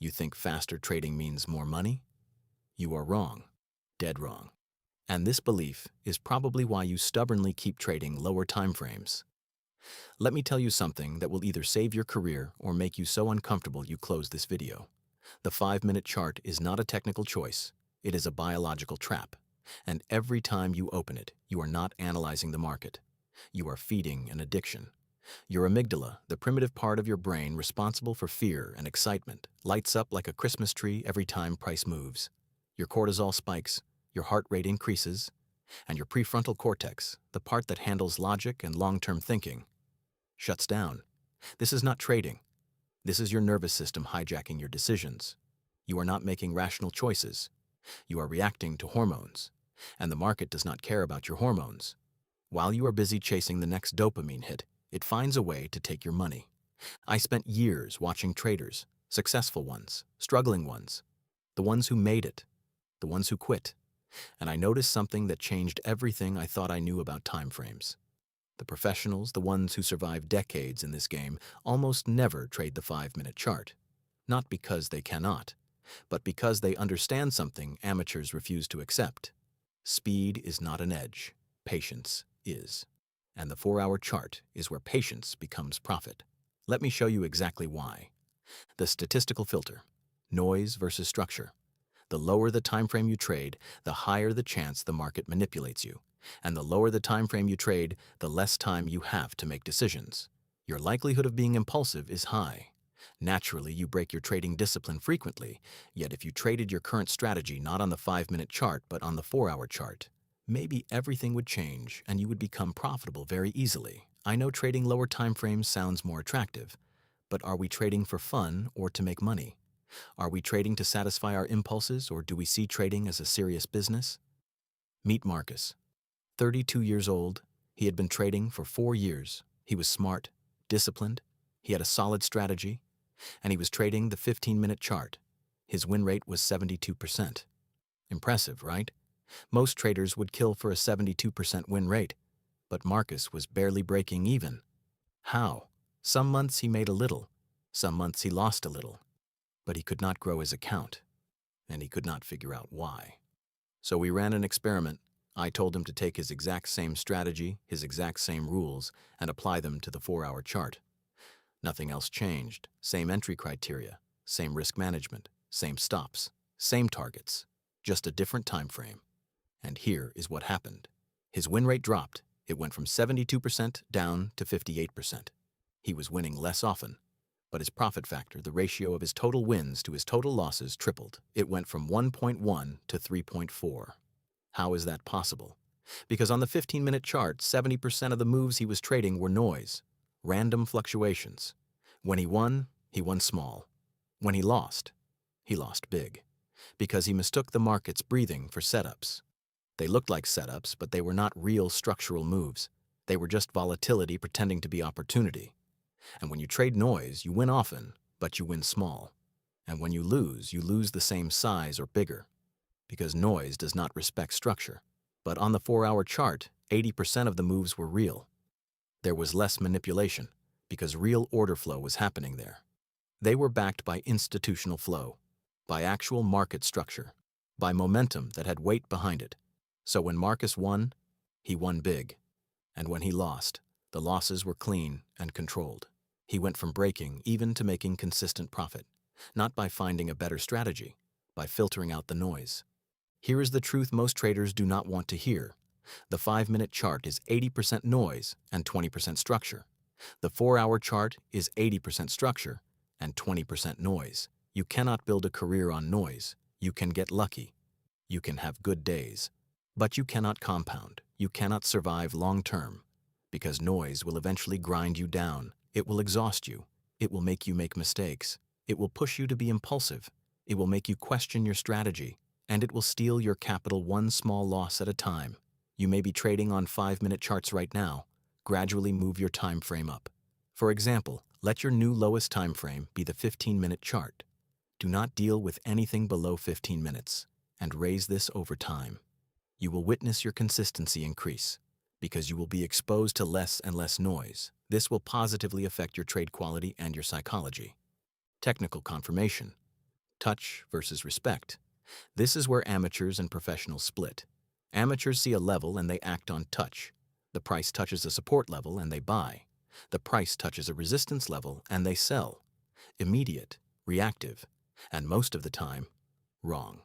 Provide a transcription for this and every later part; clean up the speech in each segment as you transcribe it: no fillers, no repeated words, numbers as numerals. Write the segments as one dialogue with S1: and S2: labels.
S1: You think faster trading means more money? You are wrong. Dead wrong. And this belief is probably why you stubbornly keep trading lower time frames. Let me tell you something that will either save your career or make you so uncomfortable you close this video. The 5-minute chart is not a technical choice. It is a biological trap. And every time you open it, you are not analyzing the market. You are feeding an addiction. Your amygdala, the primitive part of your brain responsible for fear and excitement, lights up like a Christmas tree every time price moves. Your cortisol spikes, your heart rate increases, and your prefrontal cortex, the part that handles logic and long-term thinking, shuts down. This is not trading. This is your nervous system hijacking your decisions. You are not making rational choices. You are reacting to hormones, and the market does not care about your hormones. While you are busy chasing the next dopamine hit, it finds a way to take your money. I spent years watching traders, successful ones, struggling ones, the ones who made it, the ones who quit, and I noticed something that changed everything I thought I knew about time frames. The professionals, the ones who survive decades in this game, almost never trade the 5-minute chart. Not because they cannot, but because they understand something amateurs refuse to accept. Speed is not an edge. Patience is. And the 4-hour chart is where patience becomes profit. Let me show you exactly why. The statistical filter. Noise versus structure. The lower the time frame you trade, the higher the chance the market manipulates you. And the lower the time frame you trade, the less time you have to make decisions. Your likelihood of being impulsive is high. Naturally, you break your trading discipline frequently, yet if you traded your current strategy not on the 5-minute chart but on the 4-hour chart, maybe everything would change and you would become profitable very easily. I know trading lower time frames sounds more attractive, but are we trading for fun or to make money? Are we trading to satisfy our impulses, or do we see trading as a serious business? Meet Marcus. 32 years old, he had been trading for 4 years. He was smart, disciplined, he had a solid strategy, and he was trading the 15-minute chart. His win rate was 72%. Impressive, right? Most traders would kill for a 72% win rate, but Marcus was barely breaking even. How? Some months he made a little, some months he lost a little, but he could not grow his account, and he could not figure out why. So we ran an experiment. I told him to take his exact same strategy, his exact same rules, and apply them to the 4-hour chart. Nothing else changed. Same entry criteria, same risk management, same stops, same targets, just a different time frame. And here is what happened. His win rate dropped. It went from 72% down to 58%. He was winning less often, but his profit factor, the ratio of his total wins to his total losses, tripled. It went from 1.1 to 3.4. How is that possible? Because on the 15-minute chart, 70% of the moves he was trading were noise, random fluctuations. When he won small. When he lost big. Because he mistook the market's breathing for setups. They looked like setups, but they were not real structural moves. They were just volatility pretending to be opportunity. And when you trade noise, you win often, but you win small. And when you lose the same size or bigger. Because noise does not respect structure. But on the 4-hour chart, 80% of the moves were real. There was less manipulation, because real order flow was happening there. They were backed by institutional flow, by actual market structure, by momentum that had weight behind it. So when Marcus won, he won big. And when he lost, the losses were clean and controlled. He went from breaking even to making consistent profit, not by finding a better strategy, by filtering out the noise. Here is the truth most traders do not want to hear. The 5-minute chart is 80% noise and 20% structure. The 4-hour chart is 80% structure and 20% noise. You cannot build a career on noise. You can get lucky. You can have good days. But you cannot compound. You cannot survive long-term, because noise will eventually grind you down. It will exhaust you. It will make you make mistakes. It will push you to be impulsive. It will make you question your strategy. And it will steal your capital one small loss at a time. You may be trading on 5-minute charts right now. Gradually move your time frame up. For example, let your new lowest time frame be the 15-minute chart. Do not deal with anything below 15 minutes, and raise this over time. You will witness your consistency increase, because you will be exposed to less and less noise. This will positively affect your trade quality and your psychology. Technical confirmation. touch versus respect. This is where amateurs and professionals split. Amateurs see a level and they act on touch. The price touches a support level and they buy. The price touches a resistance level and they sell. Immediate, reactive, and most of the time, wrong.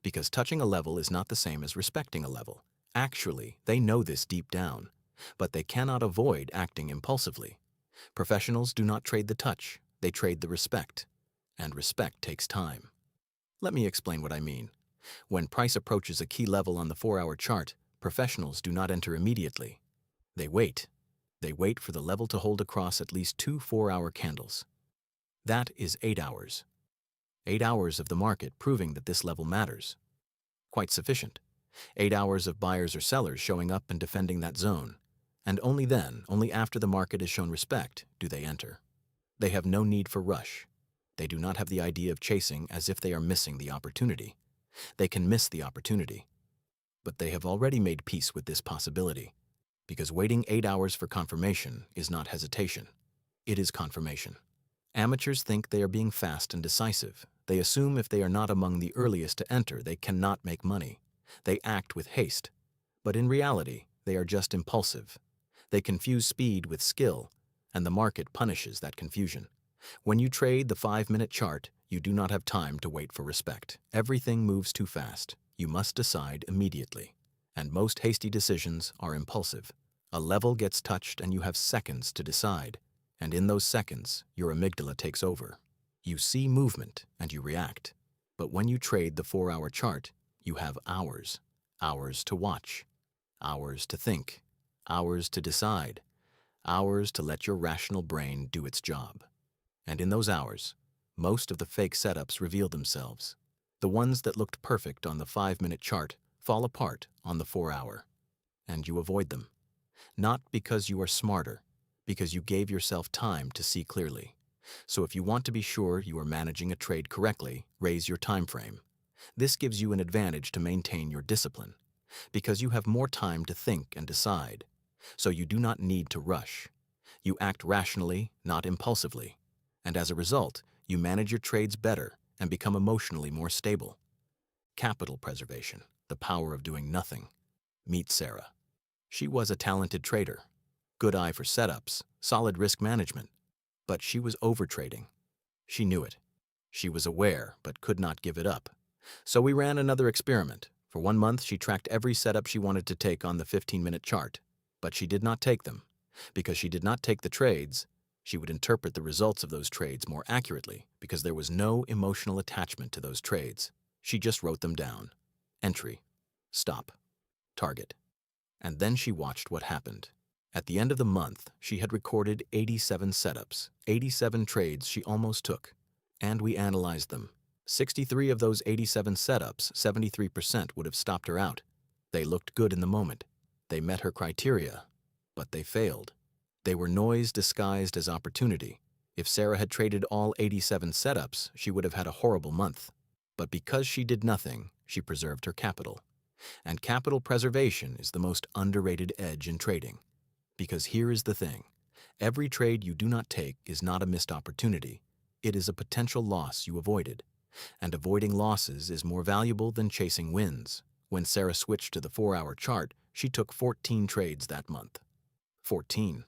S1: Because touching a level is not the same as respecting a level. Actually, they know this deep down, but they cannot avoid acting impulsively. Professionals do not trade the touch, they trade the respect. And respect takes time. Let me explain what I mean. When price approaches a key level on the 4-hour chart, professionals do not enter immediately. They wait. They wait for the level to hold across at least 2 4-hour candles. That is 8 hours. 8 hours of the market proving that this level matters. Quite sufficient. 8 hours of buyers or sellers showing up and defending that zone. And only then, only after the market has shown respect, do they enter. They have no need for rush. They do not have the idea of chasing as if they are missing the opportunity. They can miss the opportunity. But they have already made peace with this possibility, because waiting 8 hours for confirmation is not hesitation. It is confirmation. Amateurs think they are being fast and decisive. They assume if they are not among the earliest to enter, they cannot make money. They act with haste. But in reality, they are just impulsive. They confuse speed with skill, and the market punishes that confusion. When you trade the 5-minute chart, you do not have time to wait for respect. Everything moves too fast. You must decide immediately. And most hasty decisions are impulsive. A level gets touched and you have seconds to decide. And in those seconds, your amygdala takes over. You see movement and you react. But when you trade the 4-hour chart, you have hours. Hours to watch. Hours to think. Hours to decide. Hours to let your rational brain do its job. And in those hours, most of the fake setups reveal themselves. The ones that looked perfect on the 5-minute chart fall apart on the 4-hour. And you avoid them. Not because you are smarter, because you gave yourself time to see clearly. So if you want to be sure you are managing a trade correctly, raise your time frame. This gives you an advantage to maintain your discipline, because you have more time to think and decide. So you do not need to rush. You act rationally, not impulsively. And as a result, you manage your trades better and become emotionally more stable. Capital preservation, the power of doing nothing. Meet Sarah. She was a talented trader. Good eye for setups, solid risk management. But she was overtrading. She knew it. She was aware, but could not give it up. So we ran another experiment. For 1 month, she tracked every setup she wanted to take on the 15-minute chart. But she did not take them. Because she did not take the trades, she would interpret the results of those trades more accurately because there was no emotional attachment to those trades. She just wrote them down. Entry. Stop. Target. And then she watched what happened. At the end of the month, she had recorded 87 setups, 87 trades she almost took. And we analyzed them. 63 of those 87 setups, 73% would have stopped her out. They looked good in the moment. They met her criteria, but they failed. They were noise disguised as opportunity. If Sarah had traded all 87 setups, she would have had a horrible month. But because she did nothing, she preserved her capital. And capital preservation is the most underrated edge in trading. Because here is the thing. Every trade you do not take is not a missed opportunity. It is a potential loss you avoided. And avoiding losses is more valuable than chasing wins. When Sarah switched to the 4-hour chart, she took 14 trades that month. 14.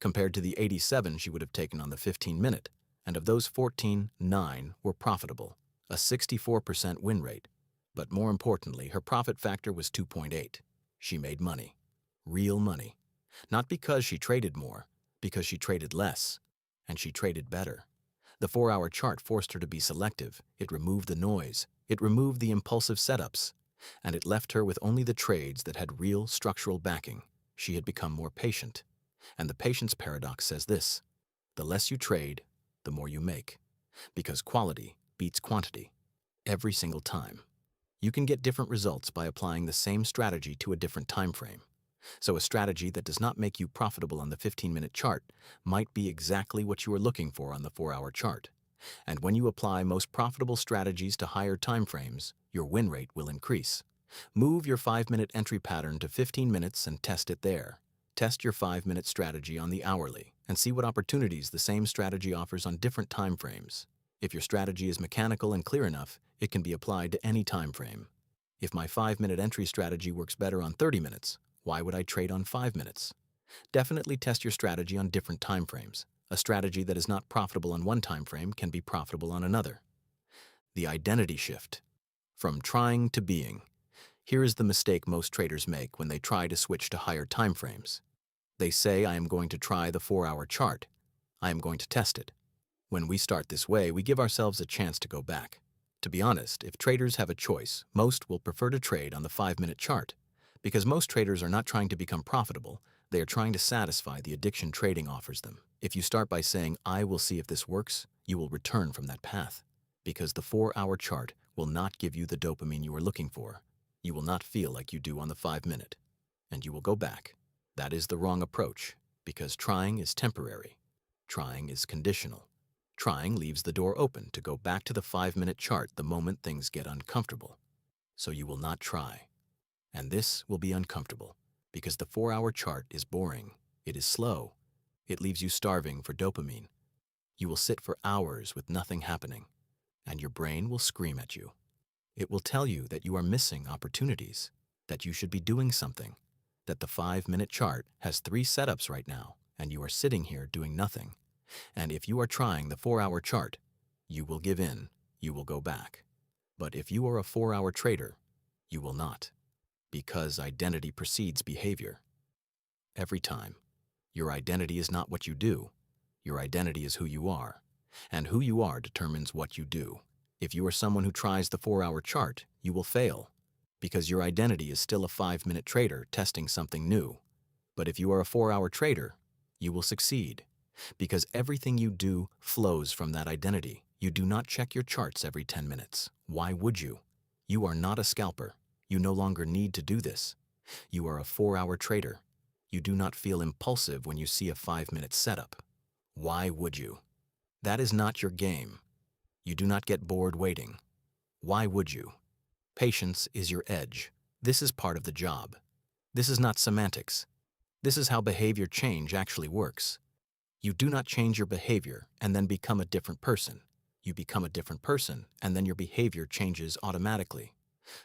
S1: Compared to the 87 she would have taken on the 15-minute. And of those 14, 9 were profitable. A 64% win rate. But more importantly, her profit factor was 2.8. She made money. Real money. Not because she traded more, because she traded less. And she traded better. The 4-hour chart forced her to be selective. It removed the noise. It removed the impulsive setups. And it left her with only the trades that had real structural backing. She had become more patient. And the patience paradox says this: the less you trade, the more you make. Because quality beats quantity. Every single time. You can get different results by applying the same strategy to a different time frame. So a strategy that does not make you profitable on the 15-minute chart might be exactly what you are looking for on the 4-hour chart. And when you apply most profitable strategies to higher time frames, your win rate will increase. Move your 5-minute entry pattern to 15 minutes and test it there. Test your 5-minute strategy on the hourly and see what opportunities the same strategy offers on different time frames. If your strategy is mechanical and clear enough, it can be applied to any time frame. If my 5-minute entry strategy works better on 30 minutes, why would I trade on 5 minutes? Definitely test your strategy on different time frames. A strategy that is not profitable on one time frame can be profitable on another. The identity shift. From trying to being. Here is the mistake most traders make when they try to switch to higher time frames. They say, I am going to try the 4-hour chart. I am going to test it. When we start this way, we give ourselves a chance to go back. To be honest, if traders have a choice, most will prefer to trade on the 5-minute chart. Because most traders are not trying to become profitable, they are trying to satisfy the addiction trading offers them. If you start by saying, I will see if this works, you will return from that path. Because the 4-hour chart will not give you the dopamine you are looking for. You will not feel like you do on the 5-minute. And you will go back. That is the wrong approach, because trying is temporary. Trying is conditional. Trying leaves the door open to go back to the 5-minute chart the moment things get uncomfortable. So you will not try. And this will be uncomfortable, because the 4-hour chart is boring. It is slow. It leaves you starving for dopamine. You will sit for hours with nothing happening, and your brain will scream at you. It will tell you that you are missing opportunities, that you should be doing something, that the 5-minute chart has 3 setups right now, and you are sitting here doing nothing. And if you are trying the 4-hour chart, you will give in, you will go back. But if you are a 4-hour trader, you will not, because identity precedes behavior. Every time. Your identity is not what you do. Your identity is who you are, and who you are determines what you do. If you are someone who tries the 4-hour chart, you will fail, because your identity is still a 5-minute trader testing something new. But if you are a 4-hour trader, you will succeed, because everything you do flows from that identity. You do not check your charts every 10 minutes. Why would you? You are not a scalper. You no longer need to do this. You are a 4-hour trader. You do not feel impulsive when you see a 5-minute setup. Why would you? That is not your game. You do not get bored waiting. Why would you? Patience is your edge. This is part of the job. This is not semantics. This is how behavior change actually works. You do not change your behavior and then become a different person. You become a different person and then your behavior changes automatically.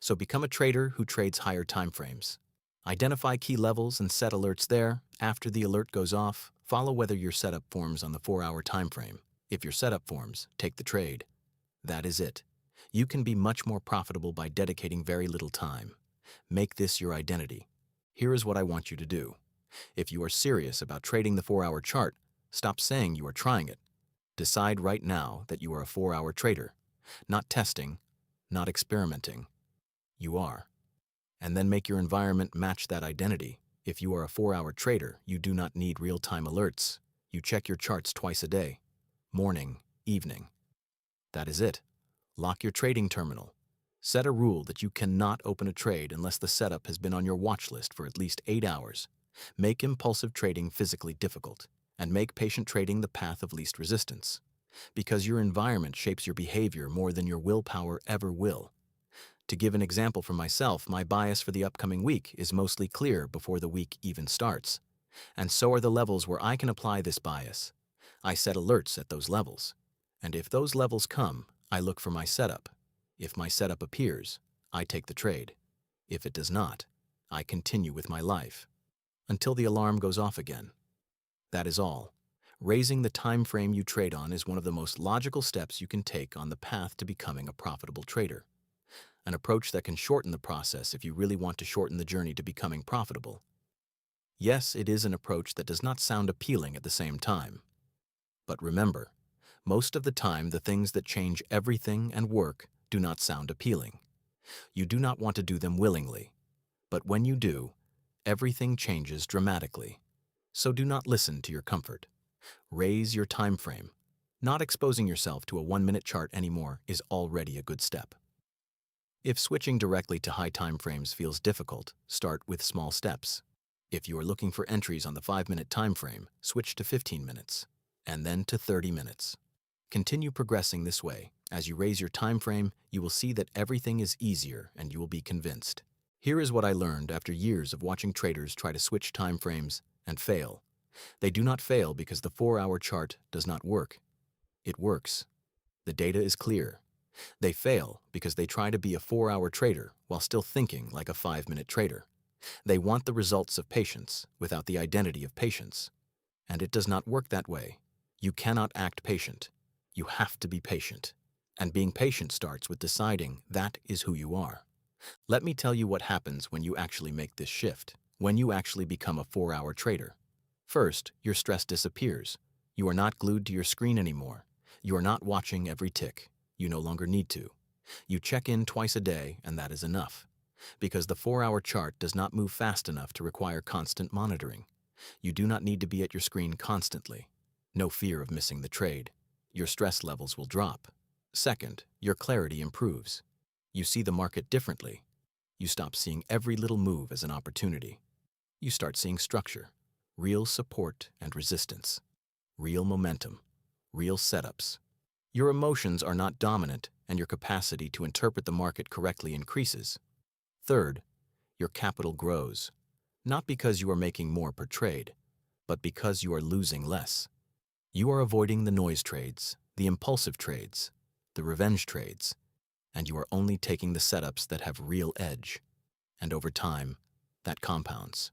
S1: So become a trader who trades higher time frames. Identify key levels and set alerts there. After the alert goes off, follow whether your setup forms on the 4-hour time frame. If your setup forms, take the trade. That is it. You can be much more profitable by dedicating very little time. Make this your identity. Here is what I want you to do. If you are serious about trading the 4-hour chart, stop saying you are trying it. Decide right now that you are a 4-hour trader. Not testing, not experimenting. You are. And then make your environment match that identity. If you are a 4-hour trader, you do not need real-time alerts. You check your charts twice a day. Morning, evening. That is it. Lock your trading terminal. Set a rule that you cannot open a trade unless the setup has been on your watch list for at least 8 hours. Make impulsive trading physically difficult, and make patient trading the path of least resistance. Because your environment shapes your behavior more than your willpower ever will. To give an example for myself, my bias for the upcoming week is mostly clear before the week even starts. And so are the levels where I can apply this bias. I set alerts at those levels. And if those levels come, I look for my setup. If my setup appears, I take the trade. If it does not, I continue with my life. Until the alarm goes off again. That is all. Raising the time frame you trade on is one of the most logical steps you can take on the path to becoming a profitable trader. An approach that can shorten the process if you really want to shorten the journey to becoming profitable. Yes, it is an approach that does not sound appealing at the same time. But remember, most of the time the things that change everything and work do not sound appealing. You do not want to do them willingly. But when you do, everything changes dramatically. So do not listen to your comfort. Raise your time frame. Not exposing yourself to a 1-minute chart anymore is already a good step. If switching directly to high time frames feels difficult, start with small steps. If you are looking for entries on the 5-minute time frame, switch to 15 minutes, and then to 30 minutes. Continue progressing this way. As you raise your time frame, you will see that everything is easier and you will be convinced. Here is what I learned after years of watching traders try to switch time frames and fail. They do not fail because the 4-hour chart does not work. It works The data is clear. They fail because they try to be a 4-hour trader while still thinking like a 5-minute trader. They want the results of patience without the identity of patience. And it does not work that way. You cannot act patient. You have to be patient. And being patient starts with deciding that is who you are. Let me tell you what happens when you actually make this shift, when you actually become a 4-hour trader. First, your stress disappears. You are not glued to your screen anymore. You are not watching every tick. You no longer need to. You check in twice a day, and that is enough. Because the 4-hour chart does not move fast enough to require constant monitoring. You do not need to be at your screen constantly. No fear of missing the trade. Your stress levels will drop. Second, your clarity improves. You see the market differently. You stop seeing every little move as an opportunity. You start seeing structure, real support and resistance, real momentum, real setups. Your emotions are not dominant, and your capacity to interpret the market correctly increases. Third, your capital grows, not because you are making more per trade, but because you are losing less. You are avoiding the noise trades, the impulsive trades, the revenge trades, and you are only taking the setups that have real edge. And over time, that compounds.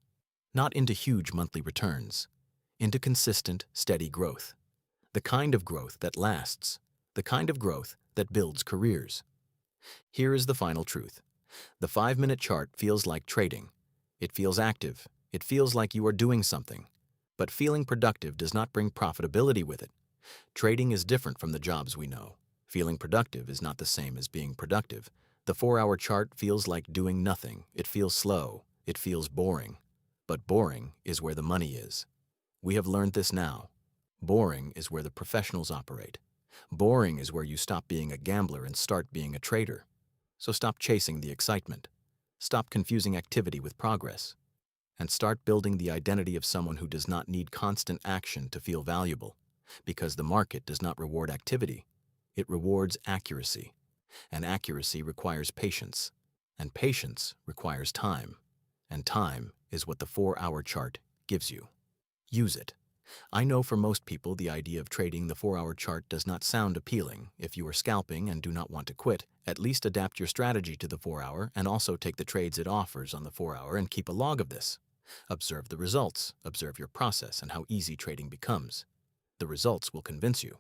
S1: Not into huge monthly returns, into consistent, steady growth. The kind of growth that lasts, the kind of growth that builds careers. Here is the final truth. The 5-minute chart feels like trading. It feels active. It feels like you are doing something. But feeling productive does not bring profitability with it. Trading is different from the jobs we know. Feeling productive is not the same as being productive. The 4-hour chart feels like doing nothing. It feels slow. It feels boring. But boring is where the money is. We have learned this now. Boring is where the professionals operate. Boring is where you stop being a gambler and start being a trader. So stop chasing the excitement. Stop confusing activity with progress. And start building the identity of someone who does not need constant action to feel valuable. Because the market does not reward activity. It rewards accuracy. And accuracy requires patience. And patience requires time. And time is what the 4-hour chart gives you. Use it. I know for most people the idea of trading the 4-hour chart does not sound appealing. If you are scalping and do not want to quit, at least adapt your strategy to the 4-hour and also take the trades it offers on the 4-hour and keep a log of this. Observe the results, observe your process and how easy trading becomes. The results will convince you.